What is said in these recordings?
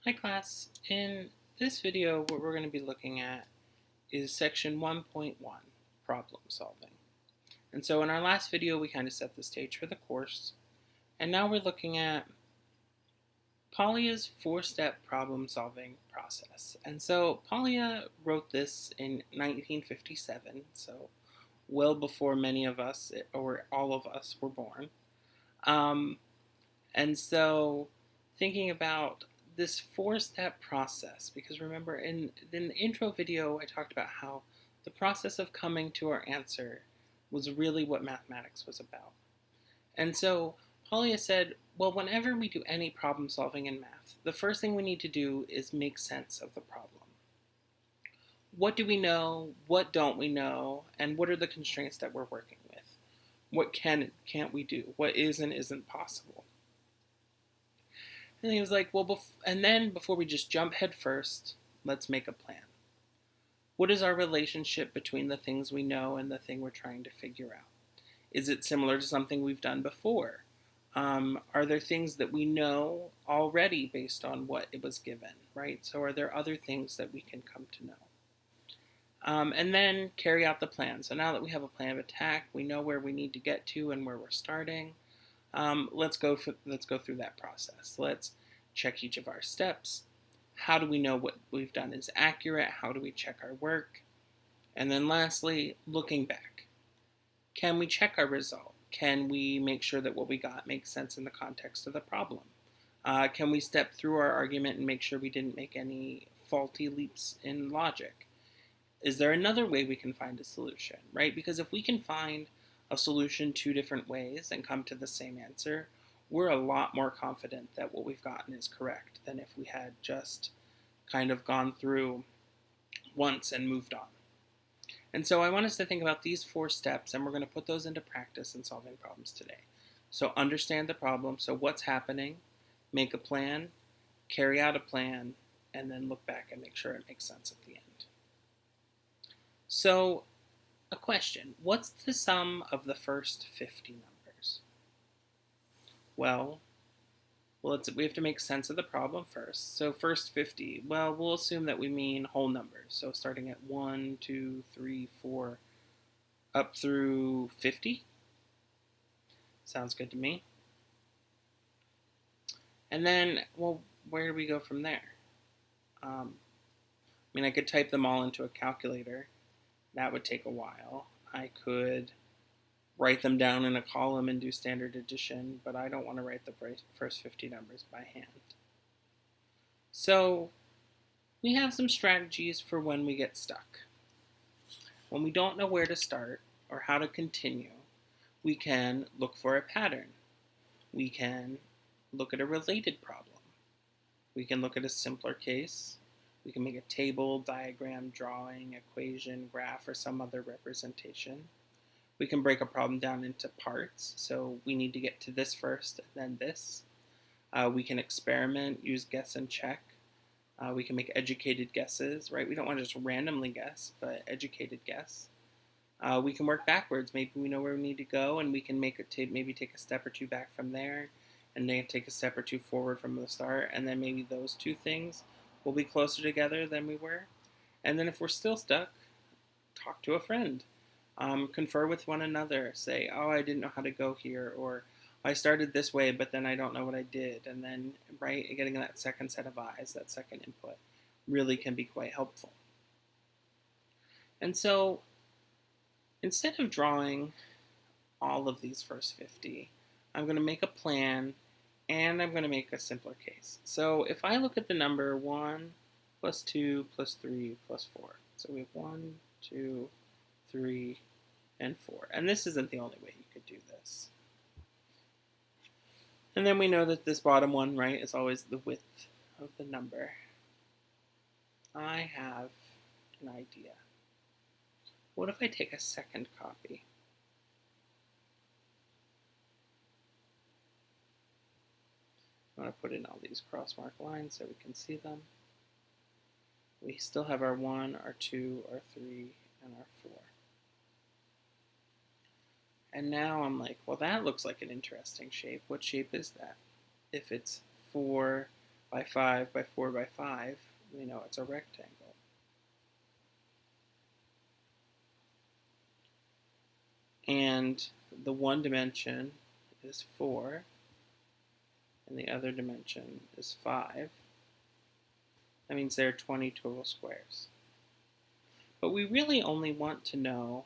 Hi class, in this video what we're going to be looking at is section 1.1, problem solving. And so in our last video we kind of set the stage for the course, and now we're looking at Polya's four-step problem solving process. And so Polya wrote this in 1957, so well before many of us or all of us were born. Um, and so thinking about this four-step process, because remember in the intro video I talked about how the process of coming to our answer was really what mathematics was about. And so Polya said, well, whenever we do any problem solving in math, the first thing we need to do is make sense of the problem. What do we know? What don't we know? And what are the constraints that we're working with? What can't we do? What is and isn't possible? And he was like, well, and then before we just jump head first, let's make a plan. What is our relationship between the things we know and the thing we're trying to figure out? Is it similar to something we've done before? Are there things that we know already based on what it was given, right? So are there other things that we can come to know? And then carry out the plan. So now that we have a plan of attack, we know where we need to get to and where we're starting. Let's go through that process. Let's check each of our steps. How do we know what we've done is accurate? How do we check our work? And then lastly, looking back. Can we check our result? Can we make sure that what we got makes sense in the context of the problem? Can we step through our argument and make sure we didn't make any faulty leaps in logic? Is there another way we can find a solution, right? Because if we can find a solution two different ways and come to the same answer, we're a lot more confident that what we've gotten is correct than if we had just kind of gone through once and moved on. And so I want us to think about these four steps, and we're going to put those into practice in solving problems today. So understand the problem, so what's happening, make a plan, carry out a plan, and then look back and make sure it makes sense at the end. So, a question, what's the sum of the first 50 numbers? Well, we have to make sense of the problem first. So first 50, well, we'll assume that we mean whole numbers. So starting at 1, 2, 3, 4, up through 50. Sounds good to me. And then, well, where do we go from there? I could type them all into a calculator. That would take a while. I could write them down in a column and do standard addition, but I don't want to write the first 50 numbers by hand. So we have some strategies for when we get stuck. When we don't know where to start or how to continue, we can look for a pattern. We can look at a related problem. We can look at a simpler case. We can make a table, diagram, drawing, equation, graph, or some other representation. We can break a problem down into parts. So we need to get to this first, and then this. We can experiment, use guess and check. We can make educated guesses, right? We don't want to just randomly guess, but educated guess. We can work backwards. Maybe we know where we need to go, and we can maybe take a step or two back from there, and then take a step or two forward from the start, and then maybe those two things will be closer together than we were. And then if we're still stuck, talk to a friend. Confer with one another. Say, oh, I didn't know how to go here, or I started this way, but then I don't know what I did. And then, right, getting that second set of eyes, that second input, really can be quite helpful. And so, instead of drawing all of these first 50, I'm going to make a plan, and I'm going to make a simpler case. So if I look at the number 1 plus 2 plus 3 plus 4, so we have 1, 2, 3, and 4. And this isn't the only way you could do this. And then we know that this bottom one, right, is always the width of the number. I have an idea. What if I take a second copy? I'm going to put in all these crossmark lines so we can see them. We still have our 1, our 2, our 3, and our 4. And now I'm like, well, that looks like an interesting shape. What shape is that? If it's 4 by 5 by 4 by 5, we know it's a rectangle. And the one dimension is 4, and the other dimension is 5. That means there are 20 total squares. But we really only want to know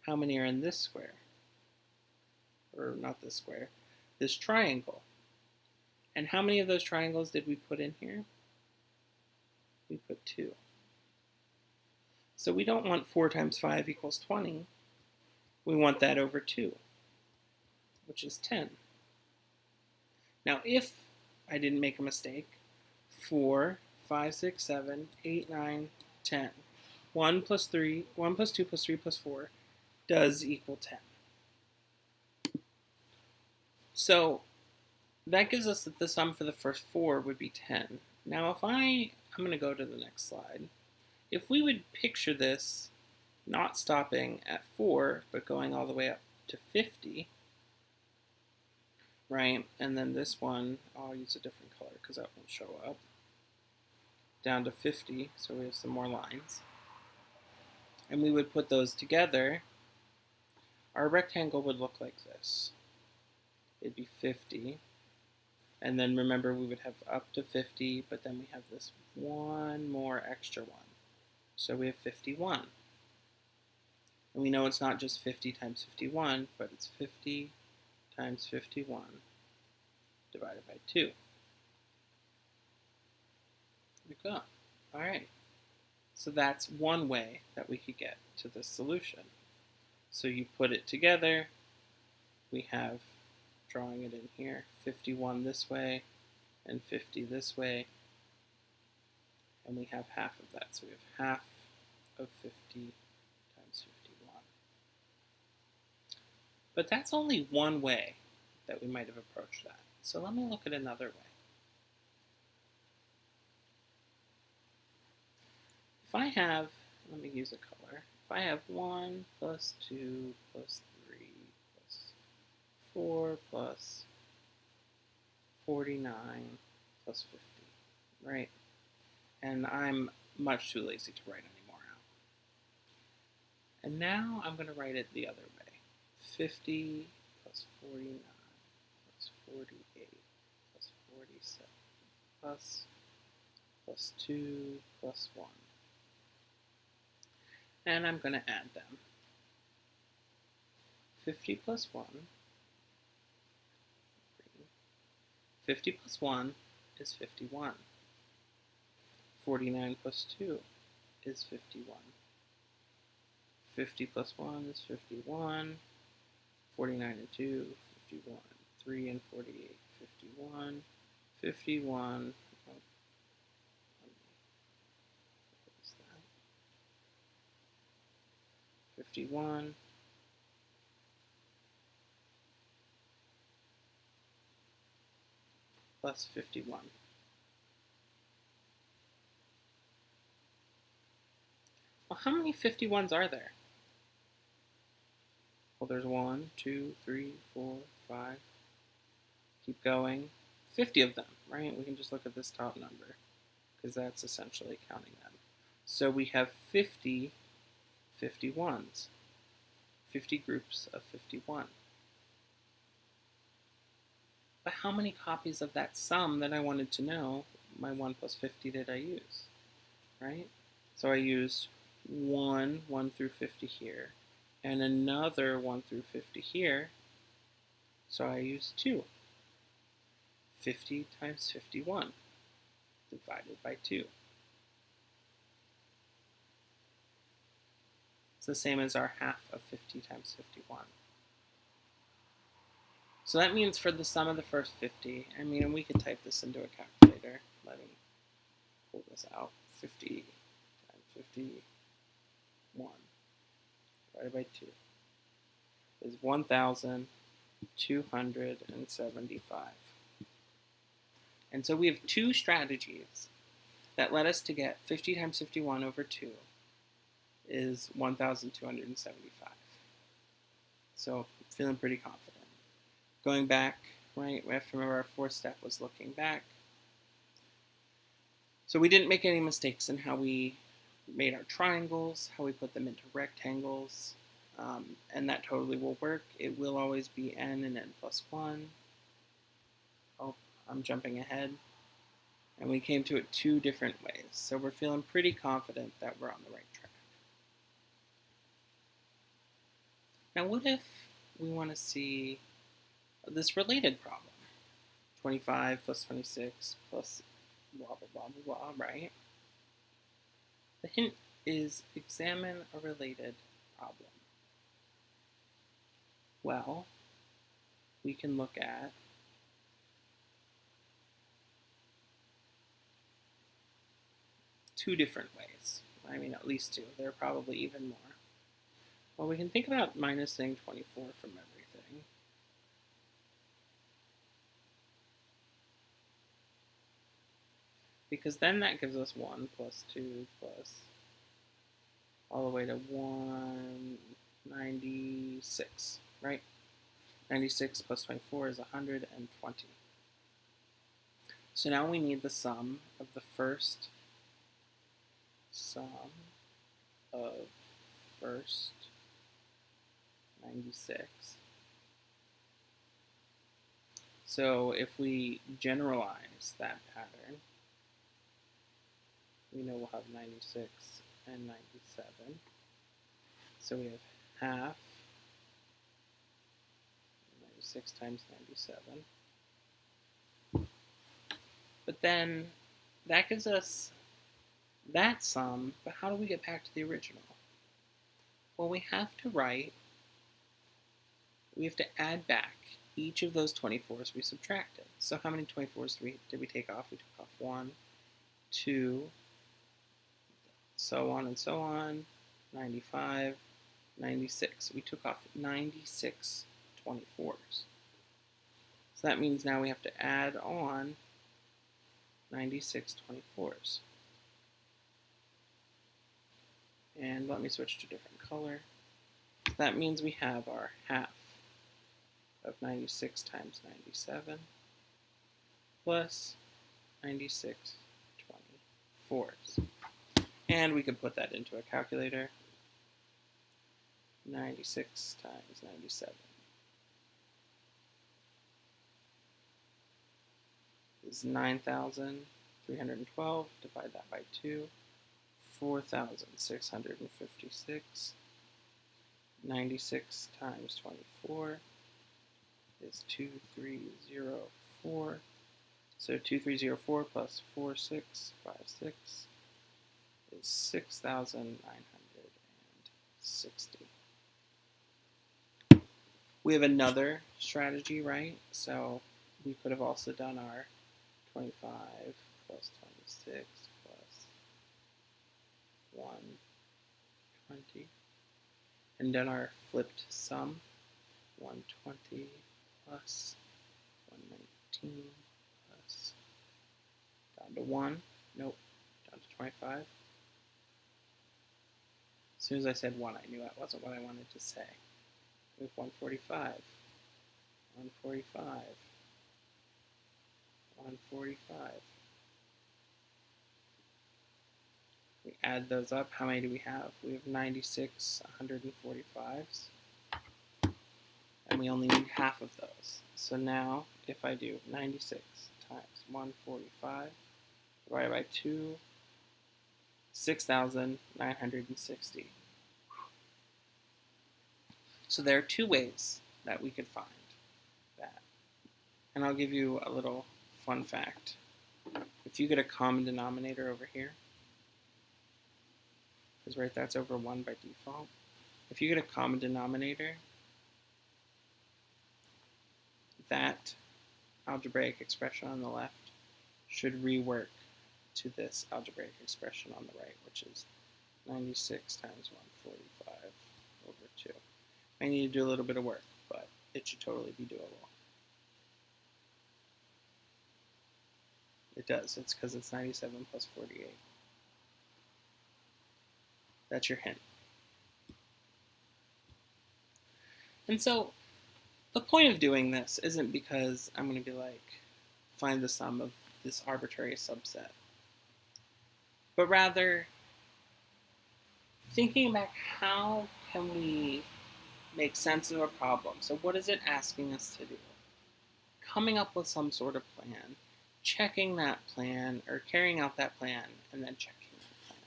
how many are in this square. Or not this square, this triangle. And how many of those triangles did we put in here? We put 2. So we don't want 4 times 5 equals 20. We want that over 2, which is 10. Now if I didn't make a mistake, 4, 5, 6, 7, 8, 9, 10. 1 plus 3, 1 plus 2 plus 3 plus 4 does equal 10. So that gives us that the sum for the first 4 would be 10. Now I'm going to go to the next slide. If we would picture this not stopping at 4, but going all the way up to 50, right? And then this one, I'll use a different color because that won't show up. Down to 50, so we have some more lines. And we would put those together. Our rectangle would look like this. It'd be 50. And then remember, we would have up to 50, but then we have this one more extra one. So we have 51. And we know it's not just 50 times 51, but it's 50 times 51 divided by 2. There we go. All right. So that's one way that we could get to this solution. So you put it together. We have, drawing it in here, 51 this way and 50 this way. And we have half of that. So we have half of 50 times 51. But that's only one way that we might have approached that. So let me look at another way. If I have, let me use a color. If I have 1 plus 2 plus 3 plus 4 plus 49 plus 50, right? And I'm much too lazy to write any more out. And now I'm going to write it the other way. 50 plus 49 plus 48 plus 47 plus 2 plus 1. And I'm going to add them. 50 plus 1, 50 plus 1 is 51. 49 plus 2 is 51. 50 plus 1 is 51. 49 and 2, 51. 3 and 48, 51. 51. Oh, what is that? 51. Plus 51. Well, how many 51s are there? Well, there's 1, 2, 3, 4, 5. Keep going. 50 of them, right? We can just look at this top number because that's essentially counting them. So we have 50 51s. 50 groups of 51. But how many copies of that sum that I wanted to know, my 1 plus 50, did I use? Right? So I used 1 through 50 here, and another 1 through 50 here. So I used 2. 50 times 51 divided by 2. It's the same as our half of 50 times 51. So that means for the sum of the first 50, and we could type this into a calculator. Let me pull this out. 50 times 51 divided by 2 is 1,275. And so we have two strategies that led us to get 50 times 51 over 2 is 1,275. So feeling pretty confident. Going back, right, we have to remember our fourth step was looking back. So we didn't make any mistakes in how we made our triangles, how we put them into rectangles, and that totally will work. It will always be n and n plus 1. Oh, I'm jumping ahead. And we came to it 2 different ways, so we're feeling pretty confident that we're on the right track. Now what if we want to see this related problem? 25 plus 26 plus blah, blah, blah, blah, blah, right? The hint is examine a related problem. Well, we can look at two different ways. I mean, at least 2. There are probably even more. Well, we can think about minusing 24 from everything. Because then that gives us 1 plus 2 plus all the way to 196, right? 96 plus 24 is 120. So now we need the sum of the first 96. So if we generalize that pattern, we know we'll have 96 and 97. So we have half 96 times 97. But then that gives us that sum, but how do we get back to the original? Well, we have to add back each of those 24s we subtracted. So how many 24s did we take off? We took off 1, 2, so on and so on, 95, 96. We took off 96 24s. So that means now we have to add on 96 24s. And let me switch to a different color. So that means we have our half of 96 times 97 plus 96 24s. And we could put that into a calculator. 96 times 97 is 9,312. Divide that by 2. 4,656. 96 times 24 is 2304. So 2304 plus 4656 is 6,960. We have another strategy, right? So we could have also done our 25 plus 26 plus 120 and done our flipped sum. 120 plus 119 plus down to 1. Nope, down to 25. As soon as I said 1, I knew that wasn't what I wanted to say. We have 145, 145, 145. We add those up. How many do we have? We have 96 145s. And we only need half of those. So now, if I do 96 times 145 divided by 2, 6,960. So there are 2 ways that we could find that. And I'll give you a little fun fact. If you get a common denominator over here, because right, that's over 1 by default. If you get a common denominator, that algebraic expression on the left should rework to this algebraic expression on the right, which is 96 times 145 over 2. I need to do a little bit of work, but it should totally be doable. It does. It's because it's 97 plus 48. That's your hint. And so the point of doing this isn't because I'm going to be like, find the sum of this arbitrary subset. but rather thinking back, how can we make sense of a problem? So what is it asking us to do? Coming up with some sort of plan, checking that plan, or carrying out that plan, and then checking that plan.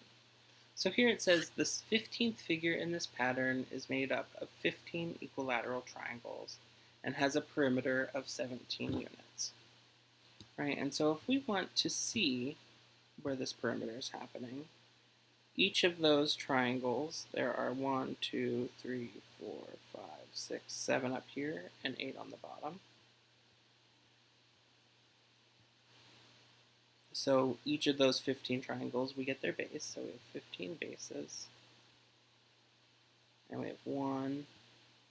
So here it says this 15th figure in this pattern is made up of 15 equilateral triangles and has a perimeter of 17 units. Right, and so if we want to see where this perimeter is happening, each of those triangles, there are 1, 2, 3, 4, 5, 6, 7 up here, and 8 on the bottom. So each of those 15 triangles, we get their base. So we have 15 bases. And we have 1,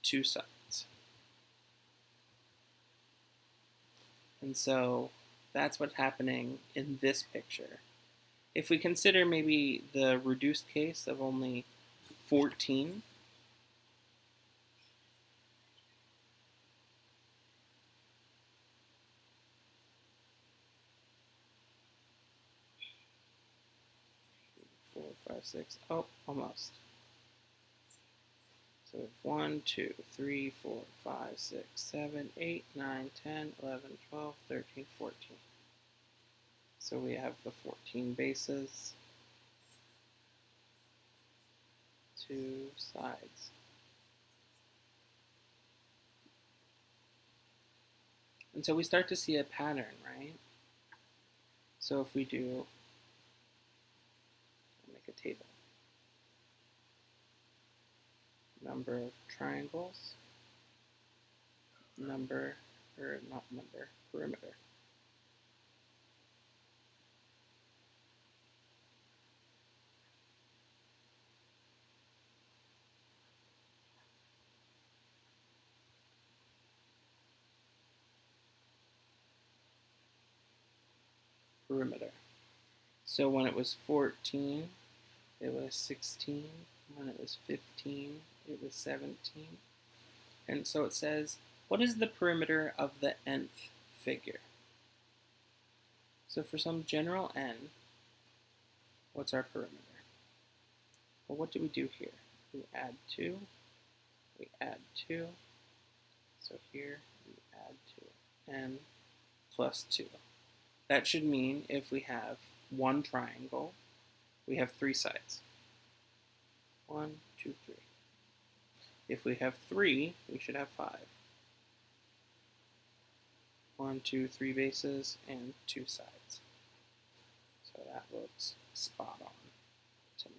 2 sides. And so that's what's happening in this picture. If we consider maybe the reduced case of only 14, four, five, six, oh, almost. So 1, 2, 3, 4, 5, 6, 7, 8, 9, 10, 11, 12, 13, 14. So we have the 14 bases, 2 sides. And so we start to see a pattern, right? So if we do, make a table. Number of triangles, perimeter. Perimeter. So when it was 14, it was 16. When it was 15, it was 17. And so it says, what is the perimeter of the nth figure? So for some general n, what's our perimeter? Well, what do we do here? We add 2, we add 2, so here we add 2, n plus 2. That should mean if we have one triangle, we have 3 sides. 1, 2, 3. If we have 3, we should have 5. 1, 2, 3 bases and 2 sides. So that looks spot on to me.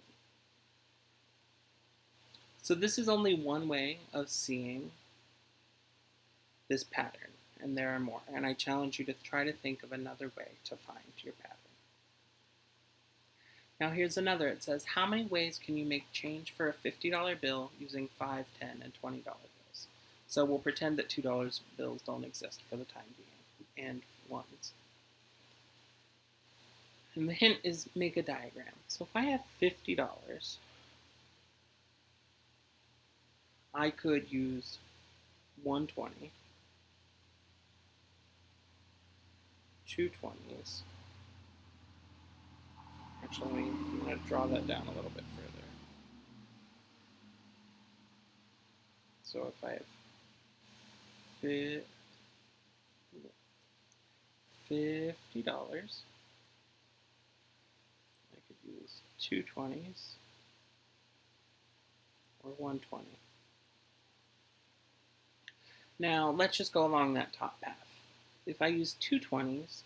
So this is only one way of seeing this pattern, and there are more. And I challenge you to try to think of another way to find your pattern. Now here's another. It says, how many ways can you make change for a $50 bill using 5, 10, and $20 bills? So we'll pretend that $2 bills don't exist for the time being, and ones. And the hint is make a diagram. So if I have $50, I could use 120, 2 20s. Actually, I'm going to draw that down a little bit further. So if I have $50, I could use 2 20s or 120. Now, let's just go along that top path. If I use 2 20s,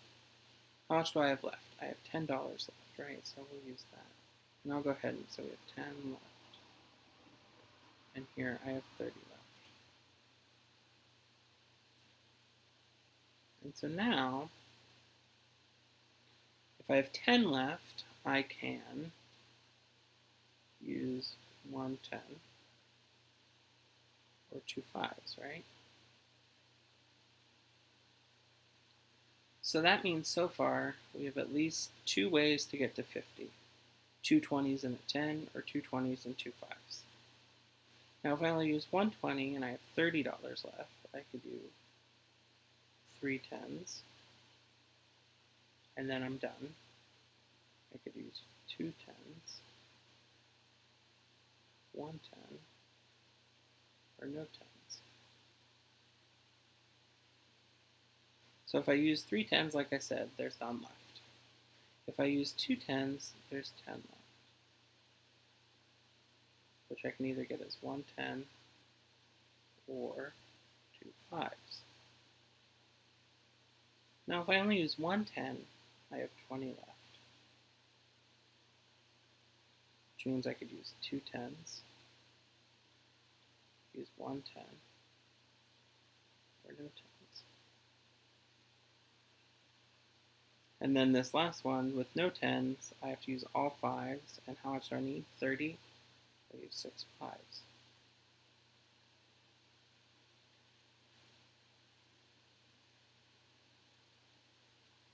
how much do I have left? I have $10 left, right? So we'll use that. And I'll go ahead and so we have 10 left. And here I have 30 left. And so now, if I have 10 left, I can use 110 or 2 5s, right? So that means so far we have at least 2 ways to get to 50. 2 20s and a 10, or 2 20s and 2 5s. Now if I only use 120 and I have $30 left, I could do 3 10s, and then I'm done. I could use 2 10s, 1 10, or no 10s. So if I use 3 10s, like I said, there's none left. If I use 2 10s, there's 10 left, which I can either get as 1 10 or 2 5s. Now if I only use 1 10, I have 20 left, which means I could use 2 10s, use 1 10, or no 10s. And then this last one, with no 10s, I have to use all 5s, and how much do I need? 30? I use 6 5s.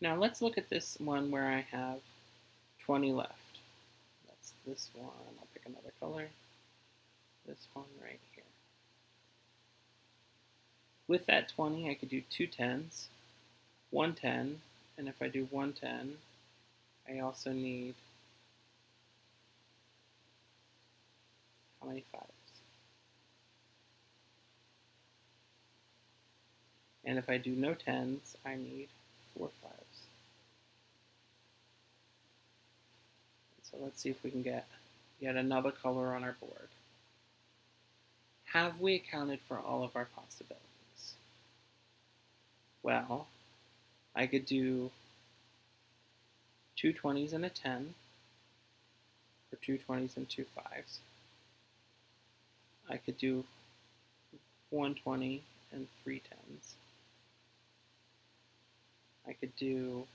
Now let's look at this one where I have 20 left. That's this one. I'll pick another color. This one right here. With that 20, I could do 2 10s, 1 10, and if I do 1 10, I also need how many 5s? And if I do no 10s, I need 4 5s. So let's see if we can get yet another color on our board. Have we accounted for all of our possibilities? Well, I could do 2 20s and a 10, or 2 20s and 2 5s. I could do 1 20 and 3 10s. I could do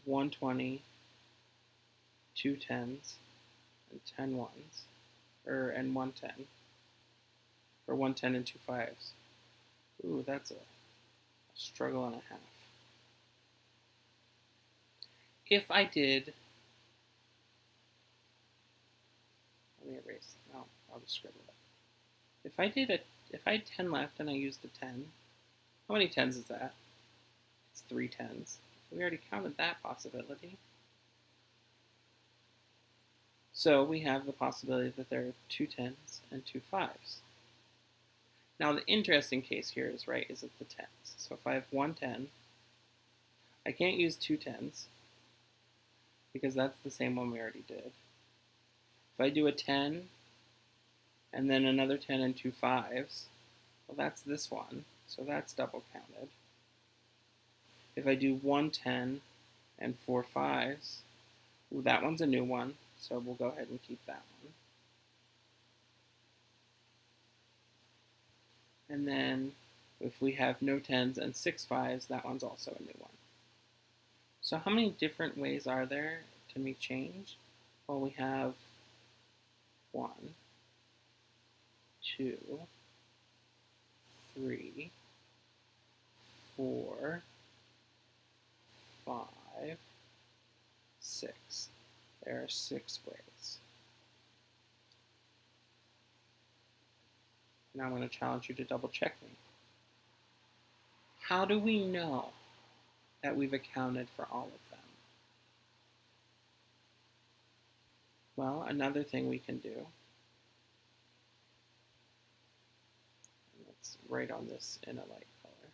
1 20, 2 10s, and 10 1s, and 1 10, or 1 10 and 2 5s. Ooh, that's a struggle and a half. If I did, let me erase. No, I'll just scribble it. If I had 10 left and I used a 10, how many 10s is that? It's 3 10s. We already counted that possibility. So we have the possibility that there are 2 10s and 2 5s. Now the interesting case here is, right, is it the 10s. So if I have 1 10, I can't use 2 10s because that's the same one we already did. If I do a 10 and then another 10 and 2 5s, well, that's this one, so that's double counted. If I do 1 10 and 4 5s, ooh, that one's a new one, so we'll go ahead and keep that one. And then if we have no 10s and 6 5s, that one's also a new one. So how many different ways are there to make change? Well, we have 1, 2, 3, 4, 5, 6. There are 6 ways. Now I'm going to challenge you to double check me. How do we know that we've accounted for all of them? Well, another thing we can do, let's write on this in a light color.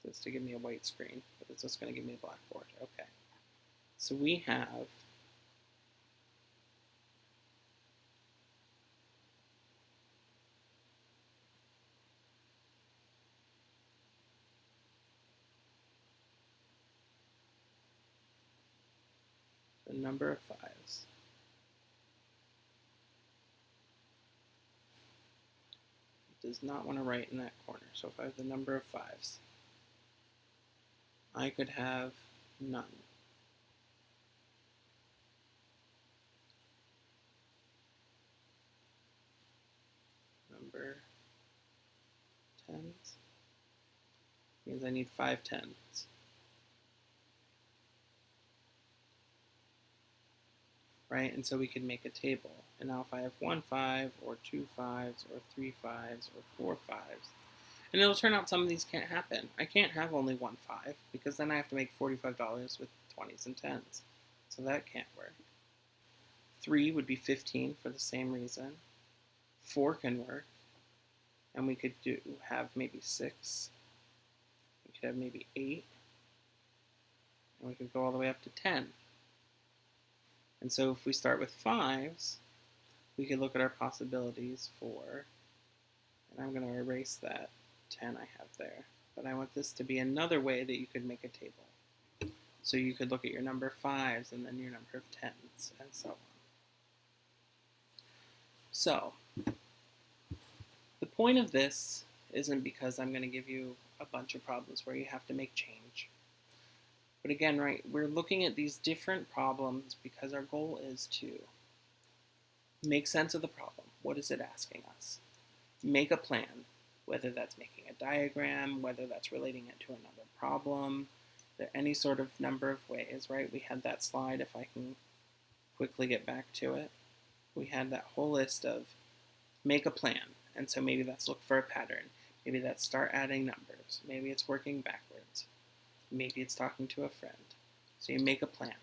This to give me a white screen, but it's just going to give me a blackboard. Okay. So we have the number of 5s. It does not want to write in that corner. So if I have the number of 5s, I could have none. Number 10s means I need 5 10s. Right? And so we could make a table. And now if I have 1 5 or 2 5s or 3 5s or 4 5s, And it'll turn out some of these can't happen. I can't have only one 5 because then I have to make $45 with 20s and 10s. So that can't work. 3 would be 15 for the same reason. 4 can work. And we could have maybe 6. We could have maybe 8. And we could go all the way up to 10. And so if we start with 5s, we could look at our possibilities for, and I'm going to erase that 10 I have there, but I want this to be another way that you could make a table. So you could look at your number of 5s and then your number of 10s and so on. So the point of this isn't because I'm going to give you a bunch of problems where you have to make change. But again, right, we're looking at these different problems because our goal is to make sense of the problem. What is it asking us? Make a plan, whether that's making a diagram, whether that's relating it to another problem, any sort of number of ways, right? We had that slide, if I can quickly get back to it. We had that whole list of make a plan. And so maybe that's look for a pattern. Maybe that's start adding numbers. Maybe it's working backwards. Maybe it's talking to a friend. So you make a plan.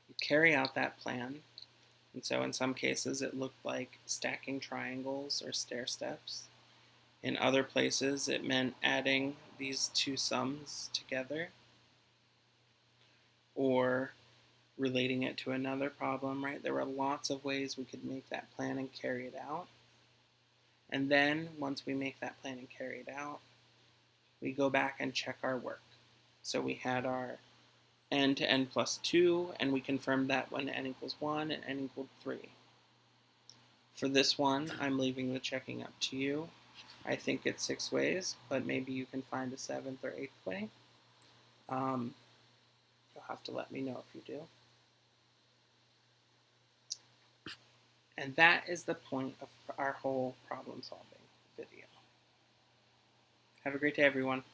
You carry out that plan. And so in some cases it looked like stacking triangles or stair steps. In other places it meant adding these two sums together or relating it to another problem, right? There were lots of ways we could make that plan and carry it out. And then once we make that plan and carry it out, we go back and check our work. So we had our n to n plus 2, and we confirmed that when n equals 1 and n equaled 3. For this one, I'm leaving the checking up to you. I think it's 6 ways, but maybe you can find a 7th or 8th way. You'll have to let me know if you do. And that is the point of our whole problem solving video. Have a great day, everyone.